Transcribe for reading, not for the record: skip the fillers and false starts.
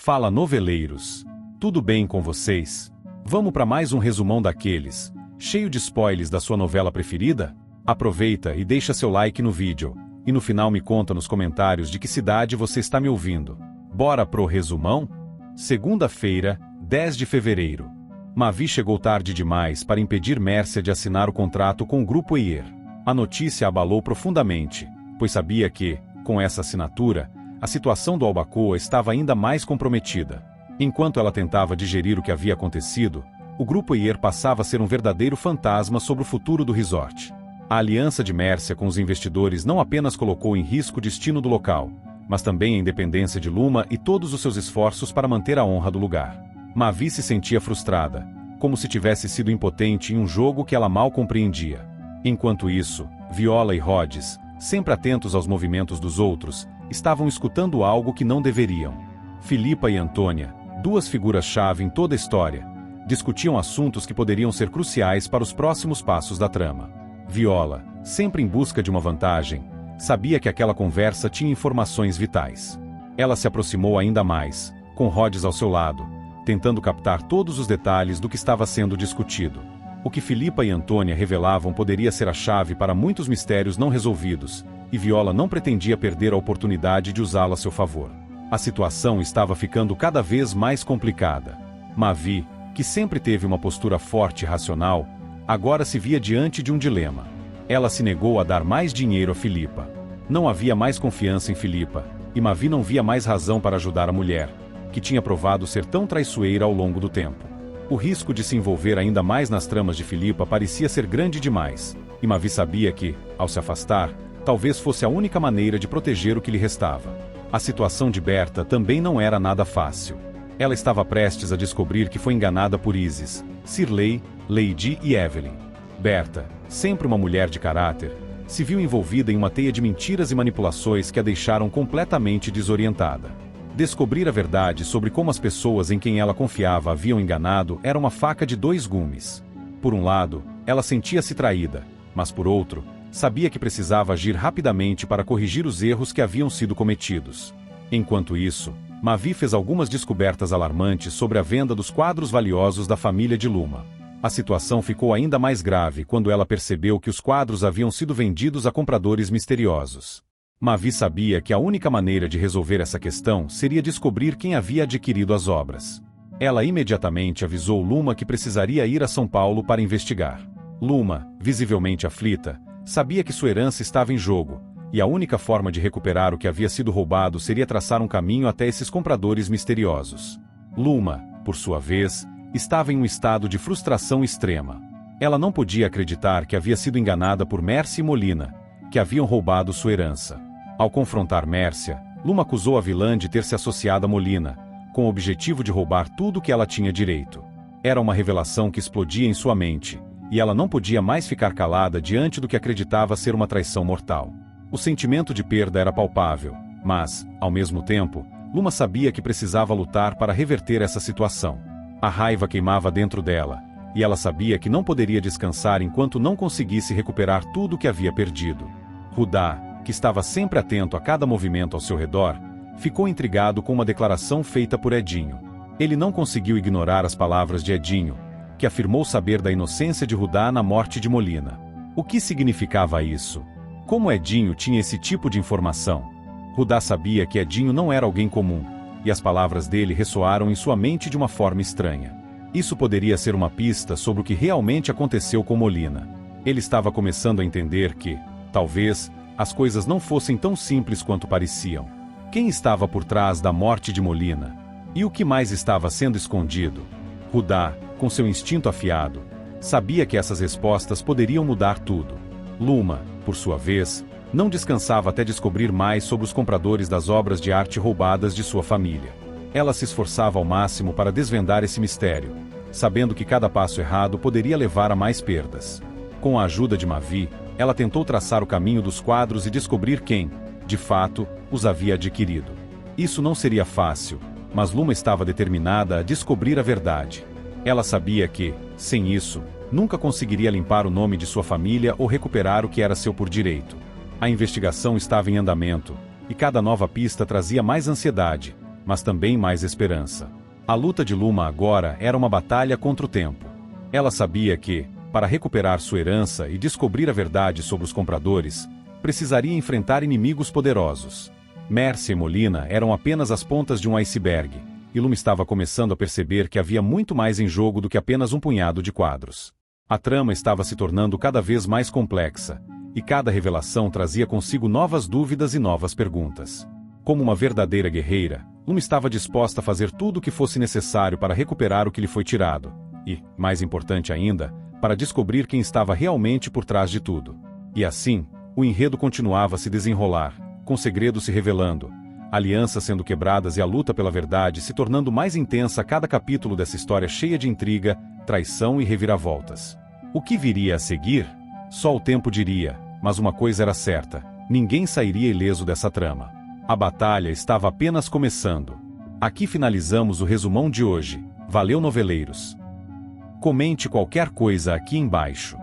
Fala, noveleiros! Tudo bem com vocês? Vamos para mais um resumão daqueles, cheio de spoilers da sua novela preferida? Aproveita e deixa seu like no vídeo, e no final me conta nos comentários de que cidade você está me ouvindo. Bora pro resumão? Segunda-feira, 10 de fevereiro. Mavi chegou tarde demais para impedir Mércia de assinar o contrato com o Grupo EIR. A notícia a abalou profundamente, pois sabia que, com essa assinatura, a situação do Albacoa estava ainda mais comprometida. Enquanto ela tentava digerir o que havia acontecido, o Grupo EIR passava a ser um verdadeiro fantasma sobre o futuro do resort. A aliança de Mércia com os investidores não apenas colocou em risco o destino do local, mas também a independência de Luma e todos os seus esforços para manter a honra do lugar. Mavi se sentia frustrada, como se tivesse sido impotente em um jogo que ela mal compreendia. Enquanto isso, Viola e Rhodes, sempre atentos aos movimentos dos outros, estavam escutando algo que não deveriam. Filipa e Antônia, duas figuras-chave em toda a história, discutiam assuntos que poderiam ser cruciais para os próximos passos da trama. Viola, sempre em busca de uma vantagem, sabia que aquela conversa tinha informações vitais. Ela se aproximou ainda mais, com Rhodes ao seu lado, tentando captar todos os detalhes do que estava sendo discutido. O que Filipa e Antônia revelavam poderia ser a chave para muitos mistérios não resolvidos, e Viola não pretendia perder a oportunidade de usá-la a seu favor. A situação estava ficando cada vez mais complicada. Mavi, que sempre teve uma postura forte e racional, agora se via diante de um dilema. Ela se negou a dar mais dinheiro a Filipa. Não havia mais confiança em Filipa, e Mavi não via mais razão para ajudar a mulher, que tinha provado ser tão traiçoeira ao longo do tempo. O risco de se envolver ainda mais nas tramas de Filipa parecia ser grande demais, e Mavi sabia que, ao se afastar, talvez fosse a única maneira de proteger o que lhe restava. A situação de Berta também não era nada fácil. Ela estava prestes a descobrir que foi enganada por Isis, Cirlei, Lady e Evelyn. Berta, sempre uma mulher de caráter, se viu envolvida em uma teia de mentiras e manipulações que a deixaram completamente desorientada. Descobrir a verdade sobre como as pessoas em quem ela confiava haviam enganado era uma faca de dois gumes. Por um lado, ela sentia-se traída, mas por outro, sabia que precisava agir rapidamente para corrigir os erros que haviam sido cometidos. Enquanto isso, Mavi fez algumas descobertas alarmantes sobre a venda dos quadros valiosos da família de Luma. A situação ficou ainda mais grave quando ela percebeu que os quadros haviam sido vendidos a compradores misteriosos. Mavi sabia que a única maneira de resolver essa questão seria descobrir quem havia adquirido as obras. Ela imediatamente avisou Luma que precisaria ir a São Paulo para investigar. Luma, visivelmente aflita, sabia que sua herança estava em jogo, e a única forma de recuperar o que havia sido roubado seria traçar um caminho até esses compradores misteriosos. Luma, por sua vez, estava em um estado de frustração extrema. Ela não podia acreditar que havia sido enganada por Mércia e Molina, que haviam roubado sua herança. Ao confrontar Mércia, Luma acusou a vilã de ter se associado a Molina, com o objetivo de roubar tudo que ela tinha direito. Era uma revelação que explodia em sua mente, e ela não podia mais ficar calada diante do que acreditava ser uma traição mortal. O sentimento de perda era palpável, mas, ao mesmo tempo, Luma sabia que precisava lutar para reverter essa situação. A raiva queimava dentro dela, e ela sabia que não poderia descansar enquanto não conseguisse recuperar tudo o que havia perdido. Rudá, que estava sempre atento a cada movimento ao seu redor, ficou intrigado com uma declaração feita por Edinho. Ele não conseguiu ignorar as palavras de Edinho, que afirmou saber da inocência de Rudá na morte de Molina. O que significava isso? Como Edinho tinha esse tipo de informação? Rudá sabia que Edinho não era alguém comum, e as palavras dele ressoaram em sua mente de uma forma estranha. Isso poderia ser uma pista sobre o que realmente aconteceu com Molina. Ele estava começando a entender que, talvez, as coisas não fossem tão simples quanto pareciam. Quem estava por trás da morte de Molina? E o que mais estava sendo escondido? Rudá, com seu instinto afiado, sabia que essas respostas poderiam mudar tudo. Luma, por sua vez, não descansava até descobrir mais sobre os compradores das obras de arte roubadas de sua família. Ela se esforçava ao máximo para desvendar esse mistério, sabendo que cada passo errado poderia levar a mais perdas. Com a ajuda de Mavi, ela tentou traçar o caminho dos quadros e descobrir quem, de fato, os havia adquirido. Isso não seria fácil, mas Luma estava determinada a descobrir a verdade. Ela sabia que, sem isso, nunca conseguiria limpar o nome de sua família ou recuperar o que era seu por direito. A investigação estava em andamento, e cada nova pista trazia mais ansiedade, mas também mais esperança. A luta de Luma agora era uma batalha contra o tempo. Ela sabia que, para recuperar sua herança e descobrir a verdade sobre os compradores, precisaria enfrentar inimigos poderosos. Mercy e Molina eram apenas as pontas de um iceberg, e Luma estava começando a perceber que havia muito mais em jogo do que apenas um punhado de quadros. A trama estava se tornando cada vez mais complexa, e cada revelação trazia consigo novas dúvidas e novas perguntas. Como uma verdadeira guerreira, Luma estava disposta a fazer tudo o que fosse necessário para recuperar o que lhe foi tirado, e, mais importante ainda, para descobrir quem estava realmente por trás de tudo. E assim, o enredo continuava a se desenrolar, com segredos se revelando, alianças sendo quebradas e a luta pela verdade se tornando mais intensa a cada capítulo dessa história cheia de intriga, traição e reviravoltas. O que viria a seguir? Só o tempo diria, mas uma coisa era certa: ninguém sairia ileso dessa trama. A batalha estava apenas começando. Aqui finalizamos o resumão de hoje. Valeu, noveleiros! Comente qualquer coisa aqui embaixo.